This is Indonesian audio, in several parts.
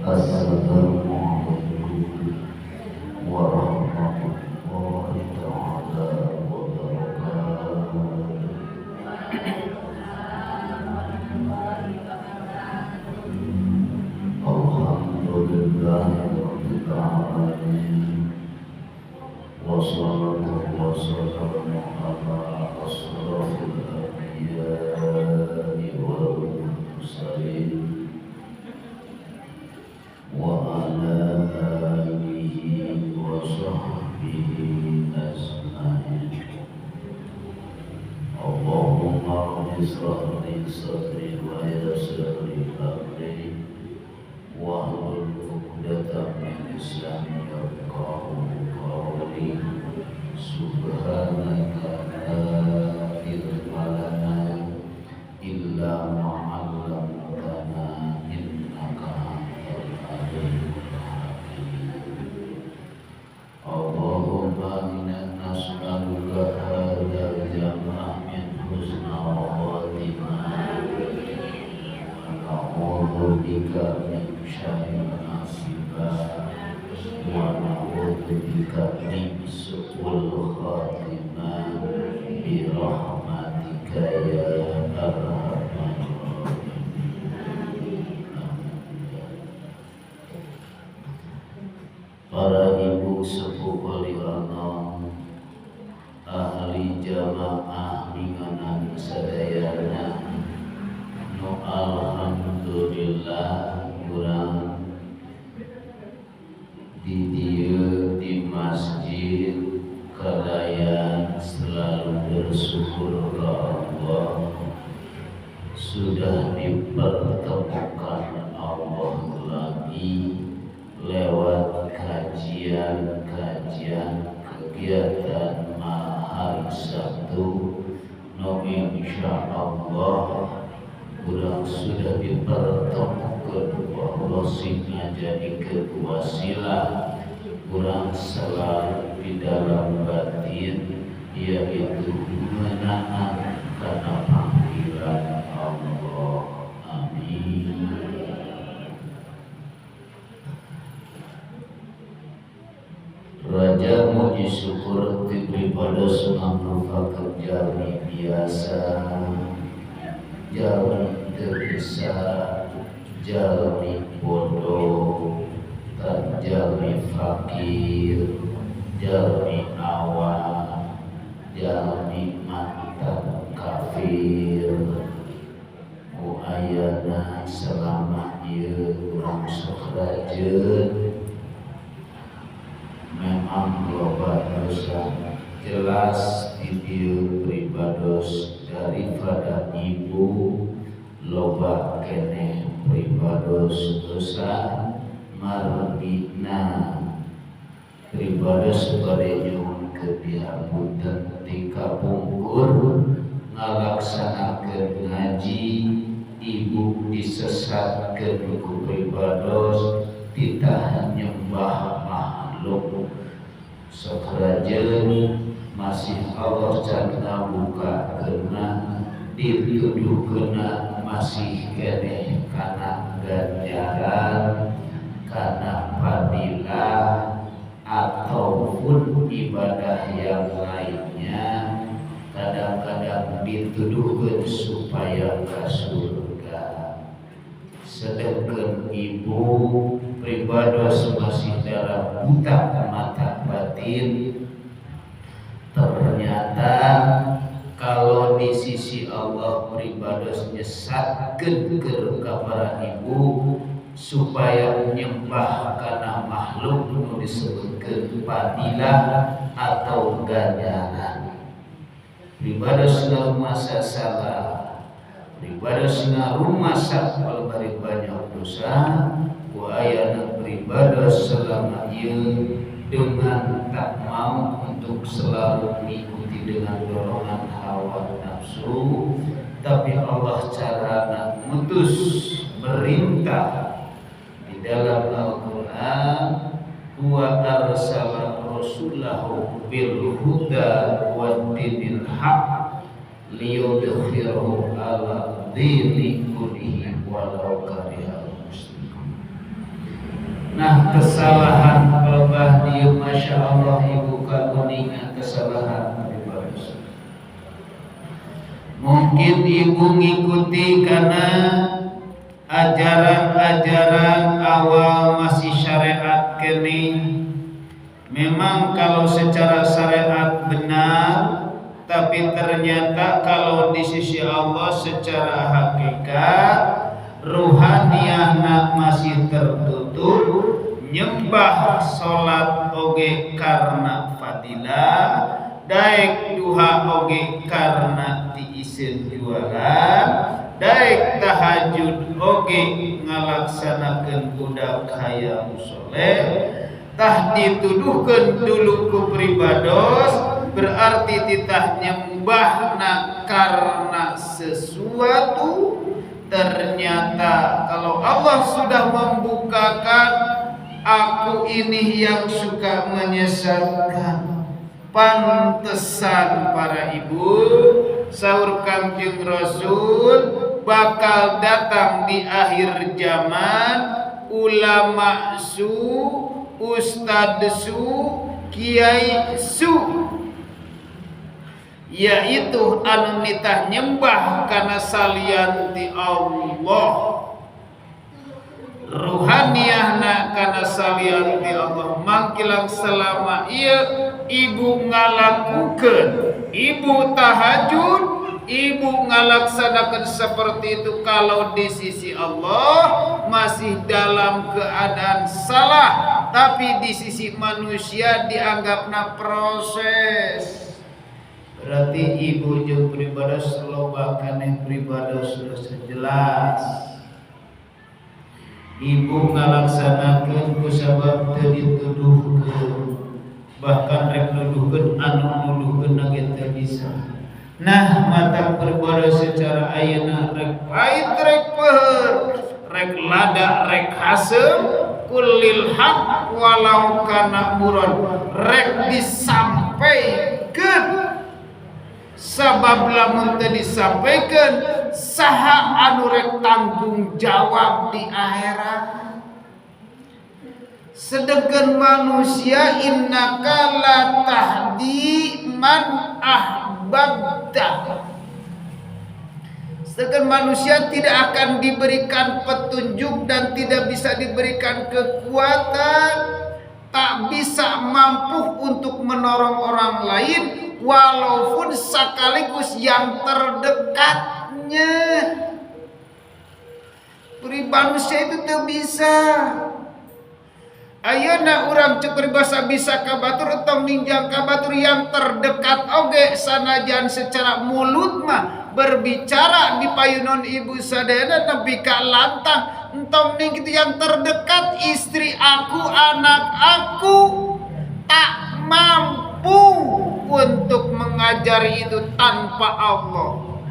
Assalamualaikum warahmatullahi taala wabarakatuh. Alhamdulillahirabbil alamin. Wassalatu wassalamu ala asrofil anbiya'i wal mursalin wa ala alihi wa sahbihi ajma'in. Allahumma rabbi ishrah li sadri wa yassir li amri wahlul 'uqdatam min lisani yafqahu qawli. Subhanaka la ilma lana illa ma 'allamtana innaka antal alimul hakim. Allahumma inna nas'aluka hadzal jama' min husnil khatimah wa na'udzu bika min syarril nasibah wa na'udzu bika min su'il khatimah bi rahmatika ya arhamar rahimin. Para ibu sepuh waliana, ahli jamaah ninganan sadayana, nu alhamdulillah urang di dieu di masjid kadayan selalu bersyukur ke Allah sudah dipertemukan Allah lagi lewat kajian-kajian kegiatan Mahari Sabtu. No insyaallah urang sudah dipertemukan Allah sehingga jadi wasilah urang selalu di dalam batin, yaitu mengenaan karena panggilan Allah. Amin. Raja muji syukur beribadah merupakan jami biasa, jami tergesa, jami bodoh, dan jami fakir, jami awam, jami mantan kafir. Muayana selama ieu urang sok rajin memang loba dosa jelas didieu pribados daripada ibu loba keneh pribados dosa marbina pribados bade nyuhun kepihapunten tika pungkur ngalaksanakeun ngaji ibu disesatkeun ku pribados titah nyembah makhluk sok rajeun masih Allah cantna buka keuna dituduhkeuna masih keneh kana ganjaran kana fadilah ataupun ibadah yang lainnya kadang-kadang dituduhkeun supaya ke surga. Sedangkan ibu pribados masih dalam buta mata batin, ternyata kalau di sisi Allah pribados nyesatkeun ke para ibu supaya nyembah kana makhluk nu disebutkeun fadilah atau ganjaran. Pribados masa salah, pribados rumasa kalau bari banyak dosa, ku ayana pribados selama ieu dengan tak mau untuk selalu mengikuti dengan dorongan hawa nafsu, tapi Allah carana mutus merintah di dalam Al-Quran, huwa arsala rasulahu bil huda wa dinil haq liyudkhirahu ala dini kullihi walau karihal muslimun. Nah kesalahan pelbah dia Masya Allah ibu kaguningan kesalahan mungkin ibu ngikuti karena ajaran-ajaran awal masih syariat kini. Memang kalau secara syariat benar, tapi ternyata kalau di sisi Allah secara hakikat ruhaniyahna masih tertutup. Nyembah salat oge karena fadilah, daek duha oge karena tiisen jualan, daek tahajud oge ngalaksanakeun budak hayang soleh. Tah dituduhkeun dulu ku pribados berarti titah nyembahna karena sesuatu. Ternyata kalau Allah sudah membukakan, aku ini yang suka menyesatkan. Pantesan para ibu, sahur Kangjeng Rasul bakal datang di akhir zaman ulama su, ustadz su, kiai su, yaitu anu nitah nyembah kana salian ti Allah, ruhaniyahna kana salian ti Allah. Mangkilang selama ieu ibu ngalakukeun, ibu tahajud, ibu ngalaksanakeun seperti itu, kalau di sisi Allah masih dalam keadaan salah, tapi di sisi manusia dianggapna proses. Berarti ibu jeung pribados loba kaneh pribados jelas. Ibu ngalaksanakeun kusabab teu dituduhkeun, bahkan rek nuduhkeun anu nuduhkeun ge teu bisa. Nah, mata pribados secara ayeuna rek pait rek peuheur, rek lada rek hasem, kulil haq walau kana murad, rek disampaikeun. Sabab lamun teu disampaikan, saha anu rek tanggung jawab di akhirat. Sedangkan manusia innaka la tahdi man ahbabta. Sedangkan manusia tidak akan diberikan petunjuk dan tidak bisa diberikan kekuatan, tak bisa mampu untuk menolong orang lain, walaupun sekaligus yang terdekatnya. Manusia itu tuh bisa. Ayeuna urang cek peribahasa bisa ka batur atau ninjang ka batur yang terdekat oge, sanajan secara mulut mah berbicara di payunon ibu sadayana nepi ka lantang, entong ning kitu yang terdekat, istri aku, anak aku tak mampu untuk mengajari itu tanpa Allah,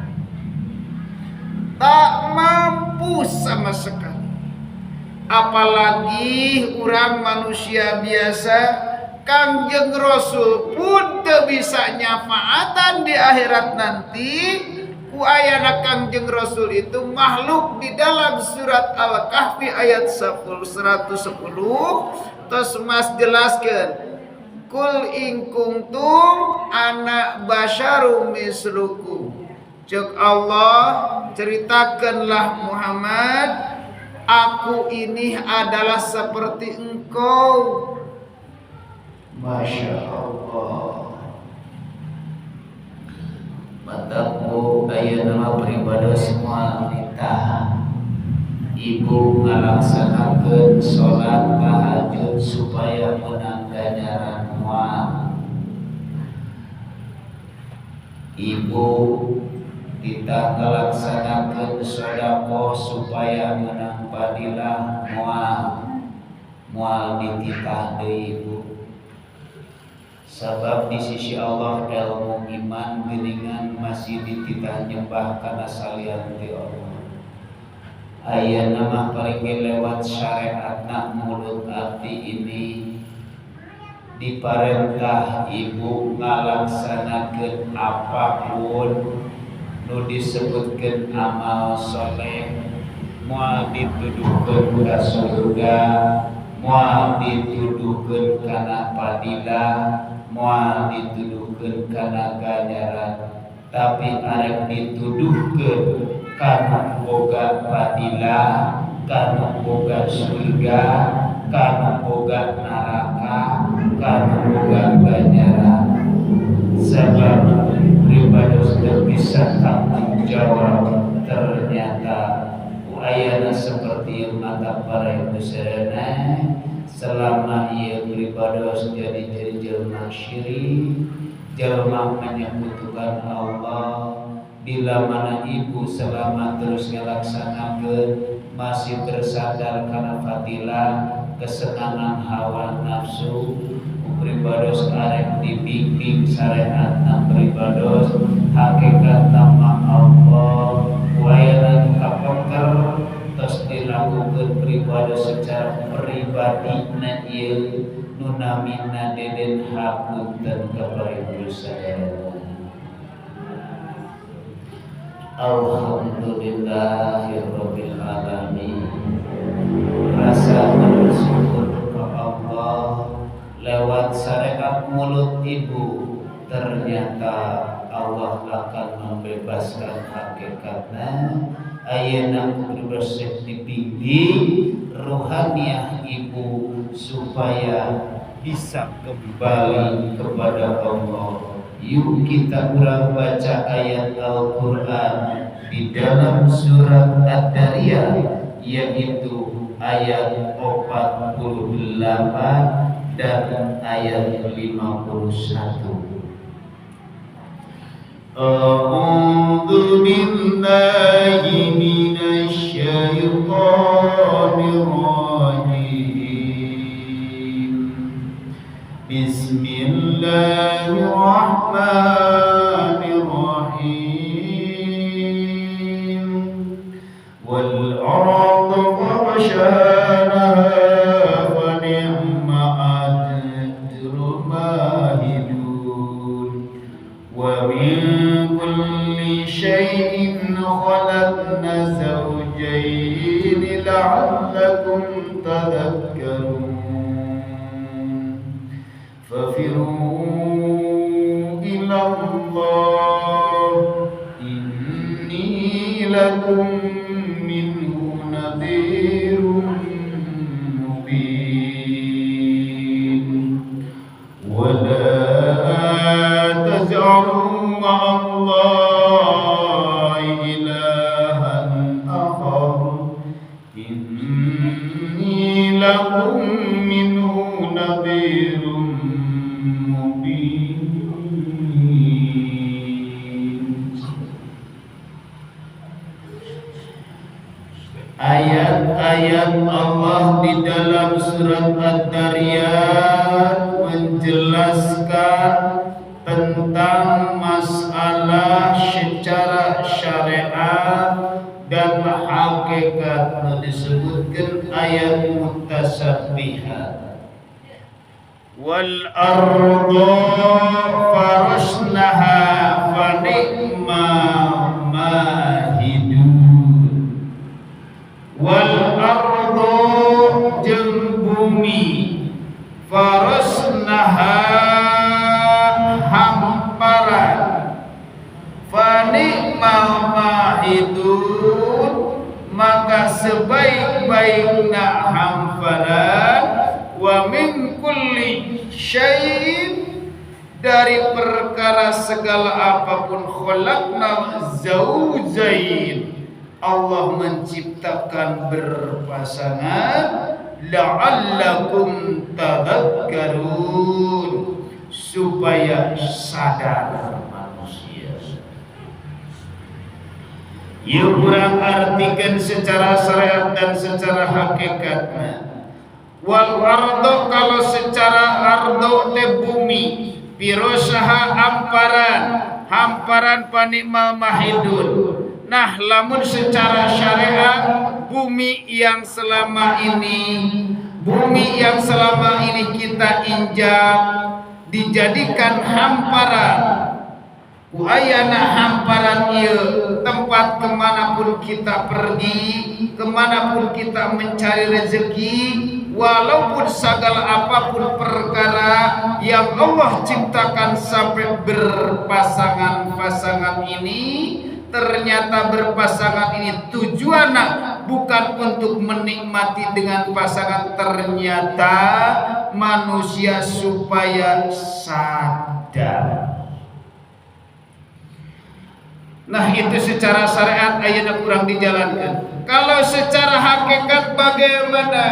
tak mampu sama sekali. Apalagi orang manusia biasa, Kangjeng Rasul pun teu bisa nyafaatan di akhirat nanti. Ku ayana Kangjeng Rasul itu makhluk di dalam surat Al-Kahfi ayat 110 tos mas jelaskeun, kul in kuntum ana basyarum mislukum. Cek Allah, ceritakanlah Muhammad, aku ini adalah seperti engkau. Masya Allah. Mataku ayeuna pribados semua ditahan. Ibu ngalaksanakeun salat tahajud supaya menang ganjaran moal. Ibu kita ngalaksanakeun sedekah supaya menang fadilah moal dititah deui ibu. Sabab di sisi Allah ilmu iman geuningan masih dititah nyembah kana salian ti Allah. Ayeuna mah paling lewat syariatna mulut abdi ini diparentah ibu ngalaksanakeun apapun nu disebutkeun amal soleh, moal dituduhkeun ka surga, moal dituduhkeun kana padila, moal dituduhkeun kana ganjaran, tapi arek dituduhkeun kana boga padila, kana boga surga, kana boga neraka, kana boga ganjaran. Sebab pribados teu bisa tanggung jawab, ternyata ayana seperti mata para ibu serena selama ia pribados jadi jelma syirik, jelma menyekutukan Allah. Bila mana ibu selama terus ngelaksanakeun masih tersadar karena fadilah kesenangan hawa nafsu, pribados arek dibimbing syariat pribados hakikat nama Allah wayana kapengker terus dilakukan pribados secara pribadi na ieu nu namina deden hapunten kepada sadaya. Alhamdulillahirabbil alamin. Rasa bersyukur kepada Allah lewat syariat mulut ibu, ternyata Allah akan membebaskan hakikatnya. Ayeuna bersih dibimbing rohaniah ibu supaya bisa kembali kepada Allah. Yuk kita ulang baca ayat Al-Quran di dalam surat Ad-Dariyah, yaitu ayat 48 dan ayat 51. A'udzu billahi minasy syaithanir rajim. Bismillahirrahmanirrahim. Wal arda farashnaha خلقنا زوجين لعلكم تذكرون ففروا إلى الله إني لكم منه نذير مبين ولا تجعلوا مع الله lakum minhu nadhirun mubin. Ayat-ayat Allah di dalam surat Ad-Dariyah menjelaskan tentang masalah secara syariat dan hakikat disebutkan ayat mutasabbihat. Wal arda farashnaha fa ni'ma mahidun. Wal arda jeung bumi farashnaha hamparan fa ni'ma mahidun, maka sebaik-baiknya hamparan. Wa min kulli syai'in, dari perkara segala apapun, khalaqna zaujain, Allah menciptakan berpasangan, la'allakum tadhakkarun, supaya sadar manusia. Ia kurang artikan secara syariat dan secara hakikatnya. Wal ardo, kalau secara ardo te bumi, pirosaha hamparan panikmal mahidun. Nah, lamun secara syariat bumi yang selama ini kita injak dijadikan hamparan. Ayana hamparan ieu tempat kemanapun kita pergi, kemanapun kita mencari rezeki, walaupun segala apapun perkara yang Allah ciptakan sampai berpasangan-pasangan ini, ternyata berpasangan ini tujuannya bukan untuk menikmati dengan pasangan, ternyata manusia supaya sadar. Nah, itu secara syariat ayatnya kurang dijalankan. Kalau secara hakikat bagaimana?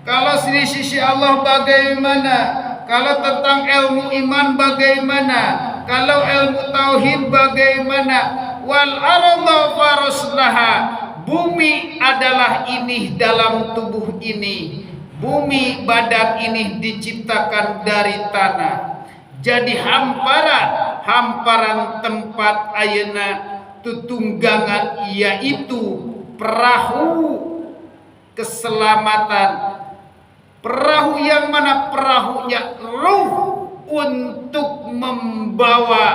Kalau di sisi Allah bagaimana? Kalau tentang ilmu iman bagaimana? Kalau ilmu tauhid bagaimana? Wal arda farasnaha, bumi adalah ini dalam tubuh ini. Bumi badan ini diciptakan dari tanah. Jadi hamparan tempat ayeuna tutunggangan, yaitu perahu keselamatan. Perahu yang mana? Perahunya ruh untuk membawa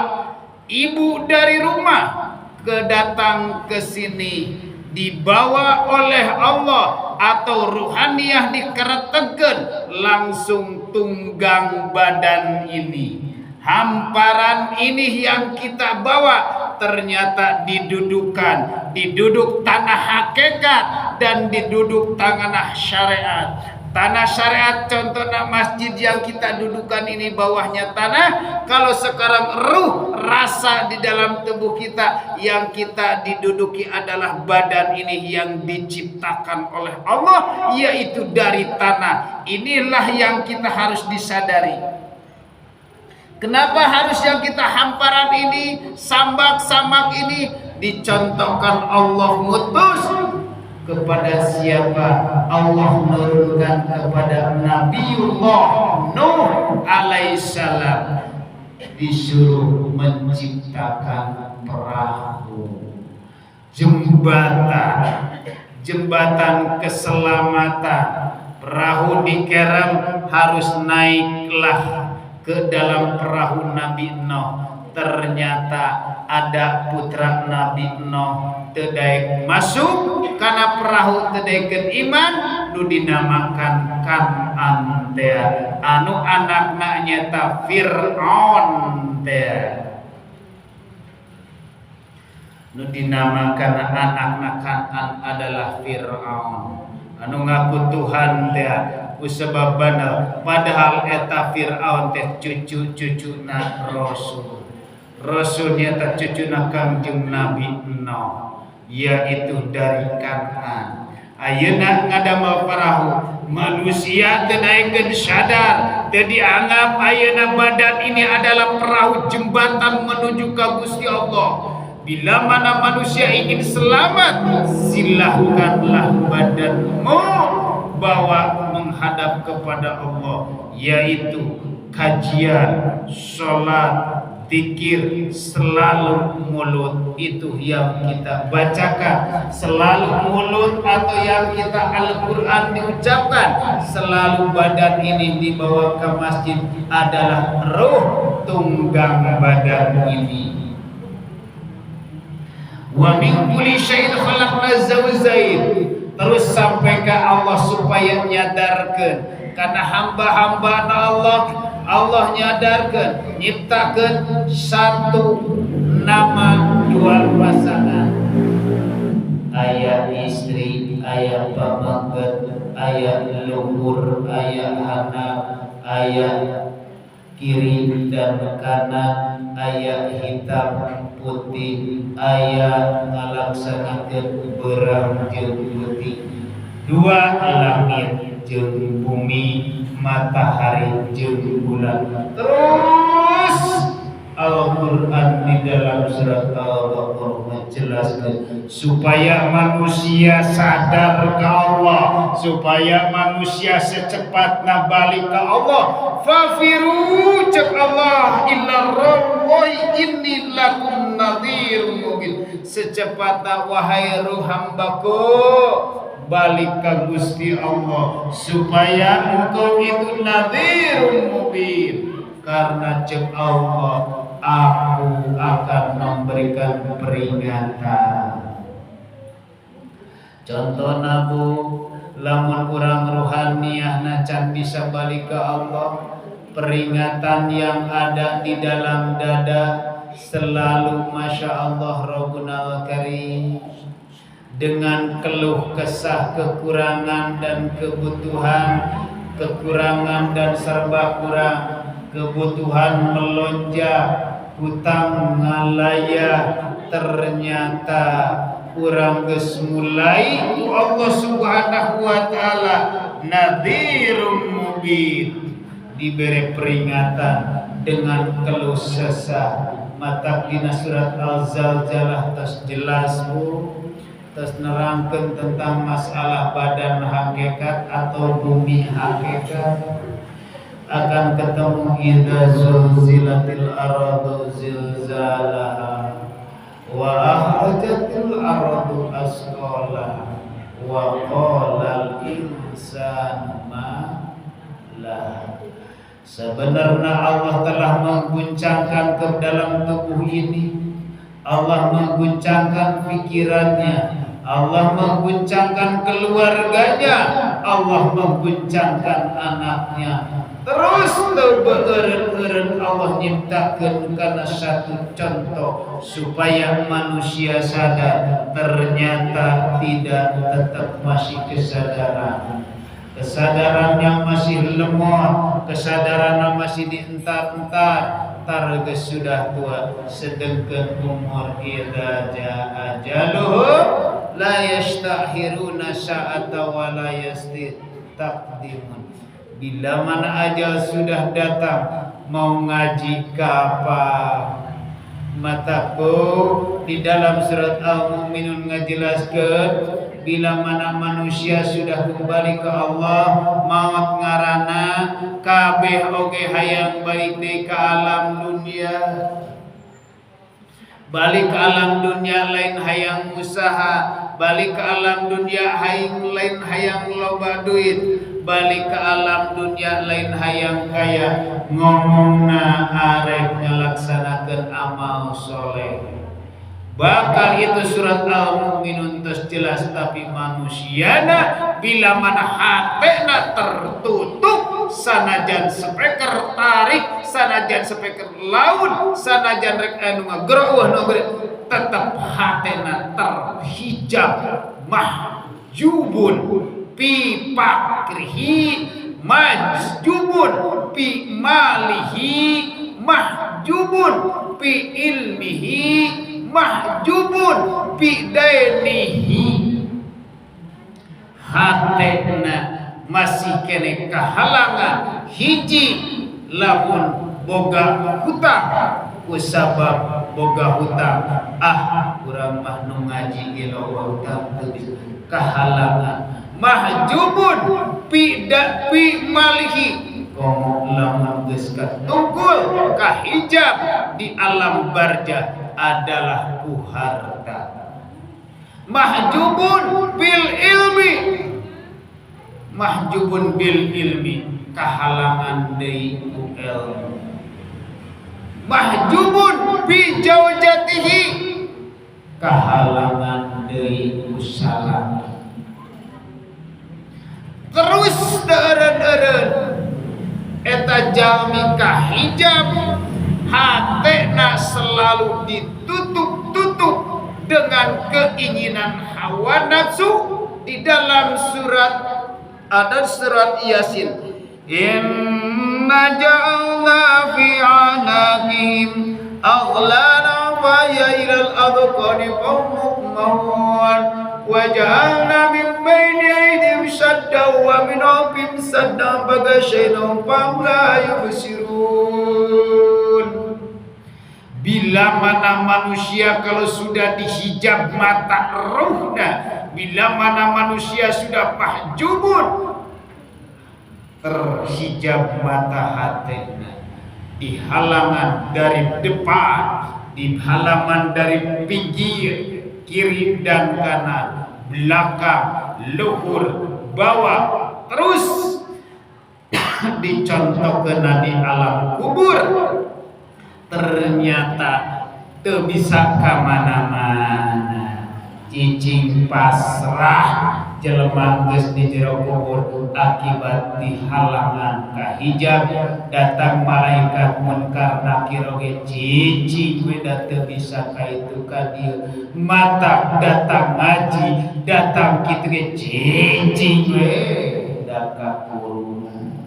ibu dari rumah kedatang ke sini, dibawa oleh Allah atau ruhaniyah dikeretegkeun langsung tunggang badan ini. Hamparan ini yang kita bawa ternyata diduduk tanah hakikat dan diduduk tanah syariat. Tanah syariat contohnya masjid yang kita dudukan ini bawahnya tanah. Kalau sekarang ruh rasa di dalam tubuh kita yang kita diduduki adalah badan ini yang diciptakan oleh Allah, yaitu dari tanah. Inilah yang kita harus disadari. Kenapa harus yang kita hamparan ini, sambak-sambak ini dicontohkan Allah ngutus kepada siapa? Allah menurunkan kepada Nabiullah Nuh alaihissalam, disuruh menciptakan perahu, jembatan keselamatan. Perahu dikerem harus naiklah ke dalam perahu Nabi Nuh. Ternyata ada putra Nabi Nuh tedaek masuk karena perahu tedaekeun iman nu dinamakan Kan'an teh, anu anakna nyata Fir'aun teh, nu dinamakan anakna Kan'an adalah Fir'aun anu ngaku Tuhan teh. Usebabana padahal eta Fir'aun teh cucu-cucuna Rasul nyata cucuna Kangjeng Nabi Nuh, yaitu dari Kan'an. Ayeuna ngadamel perahu, manusia teu daekeun sadar, teu dianggap ayeuna badan ini adalah perahu jembatan menuju ka Gusti Allah. Bila mana manusia ingin selamat, silahkanlah badanmu bawa menghadap kepada Allah, yaitu kajian, sholat, zikir, selalu mulut itu yang kita bacakan, selalu mulut atau yang kita Al-Quran diucapkan, selalu badan ini dibawa ke masjid adalah ruh tunggang badan ini. Wa min kulli syai'in khalaqna zawjayn, terus sampai ke Allah supaya nyadarkan karena hamba-hamba Allah nyadarkan nyiptakan satu nama dua pasangan, aya istri, aya pamangket, aya luhur, aya anak, aya kiri dan kanan, aya hitam putih, aya ngalaksanakeun berang jeung putih, dua langit jeung bumi, matahari jeung bulan. Terus Al-Quran di dalam surat Al-Baqarah menjelaskan supaya manusia sadar ke Allah, supaya manusia secepatnya balik ke Allah. Fafiru cek Allah illa rabboi inni lakum nadhirun mubin, secepatnya wahai ruh hambaku balik ke Gusti Allah supaya engkau itu nadhirun mubin, karena cek Allah aku akan memberikan peringatan. Contoh nabu lamun urang rohaniahna can bisa balik ke Allah, peringatan yang ada di dalam dada selalu Masya Allah Rabbunal Karim, dengan keluh kesah kekurangan dan kebutuhan, kekurangan dan serba kurang, kebutuhan melonjak, hutang ngalaya, ternyata urang geus mulai ku Allah Subhanahu wa taala nadhirum mubin, diberi peringatan dengan keluh kesah. Mata dina surat Al-Zalzalah tas jelas Bu, tas nerangkeun tentang masalah badan hakikat atau bumi hakikat. Akan ketemu idza zulzilatil ardu zilzalaha wa akhrajatil ardu asqalaha wa qalal insanu ma laha. Sebenarnya Allah telah mengguncangkan ke dalam tubuh ini, Allah mengguncangkan pikirannya, Allah mengguncangkan keluarganya, Allah mengguncangkan anaknya. Terus beureun-eureun Allah nyiptakeun karena satu contoh supaya manusia sadar ternyata tidak tetap masih kesadaran. Kesadaran yang masih lemot, kesadaran yang masih dientar-entar, targes sudah tua, sedangkan umur idza jaa ajaluhum la yastakhiruna sa'ata wa la yastaqdimun. Bila mana ajal sudah datang, mau ngaji kapan? Mataku di dalam surat Al-Mu'minun ngajelaskeun, bila mana manusia sudah kembali ke Allah, maut ngarana kabeh oge hayang balik deui ka alam dunia. Balik ke alam dunia lain hayang usaha, balik ke alam dunia lain hayang loba duit, balik ke alam dunia lain hayang kaya, ngomongna arek ngalaksanakeun amal soleh. Bakal itu surat Al-Mu'minun tos jelas, tapi manusiana bila mana hatena tertutup, sanajan sepeker tarik, sanajan sepeker laun, sanajan rek anu ngageureuh tetap hatena terhijab mahjubun pi pakrihi majjubun pi malihi mahjubun pi ilmihi mahjubun pi dainihi. Hatena masih kene kahalangan hiji lamun boga hutang, kusabab boga hutang urang mah nu ngaji ge loba hutang teu bisa kahalangan. Mahjubun pi malihi, komo lamun geus katungkul kahijab di alam barja adalah ku harta. Mahjubun bil ilmi, mahjubun bil ilmi, kahalangan deui ku ilmu. Mahjubun bi jaujatihi, kahalangan deui ku salat. Terus deureun-eureun eta jalmi kahijab, hatena selalu ditutup-tutup dengan keinginan hawa nafsu. Di dalam surat Yasin, inna ja'alna fi anaqihim aghlana wa ilal adqani fahum wa ja'alna min bayni aydihim saddan wa min khalfihim saddan faghashaynahum fahum la yubsirun. Bila mana manusia kalau sudah dihijab mata rohnya, bila mana manusia sudah mahjubun, terhijab mata hatinya, di halaman dari depan, di halaman dari pinggir, kiri dan kanan, belakang, luhur, bawah, terus dicontohkeun di alam kubur. Ternyata teu bisa ka mana-mana, cicing pasrah jelema geus di jero kubur akibat dihalangan ka hijab, datang malaikat munkar nakir oge cicing we da teu bisa ka itu ka dieu, mata datang ngaji datang kitu ge cicing we da ka kurungan.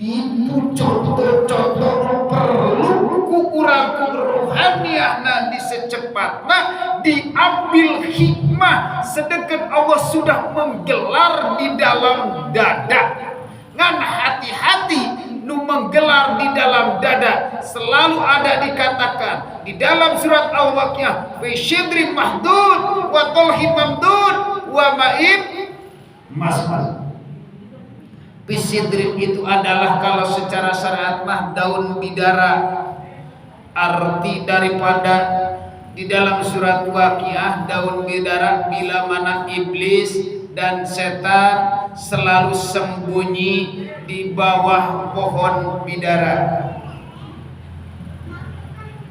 Itu contoh-contoh perlu ku urang ku rohaniahna disecepatna diambil hikmah sedeket Allah sudah menggelar di dalam dada. Ngan hati-hati nu menggelar di dalam dada selalu ada dikatakan di dalam surat Al-Waqiah fi syidrin mahdud wa talhim mamdud wa ma'ib masmad. Pisidrin itu adalah kalau secara syariat mah daun bidara. Arti daripada di dalam surat Waqiah daun bidara bila mana iblis dan setan selalu sembunyi di bawah pohon bidara.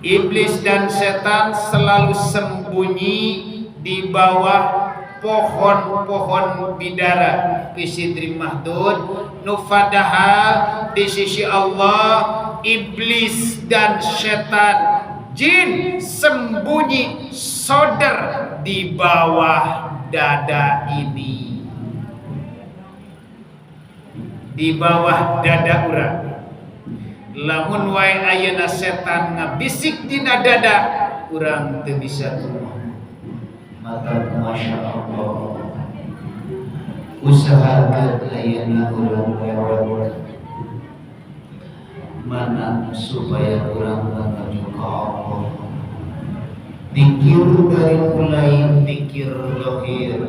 Iblis dan setan selalu sembunyi di bawah pohon-pohon bidara fi sidrin mahdud. Nufadahal di sisi Allah iblis dan setan jin sembunyi sodar di bawah dada ini, di bawah dada urang. Lamun wae ayeuna setan ngabisik dina dada urang teu bisa tuh. Maka masya Allah usahakan ayeuna urang lewat mana supaya urang menuju ke Allah. Dikir dari mulai dikir lahir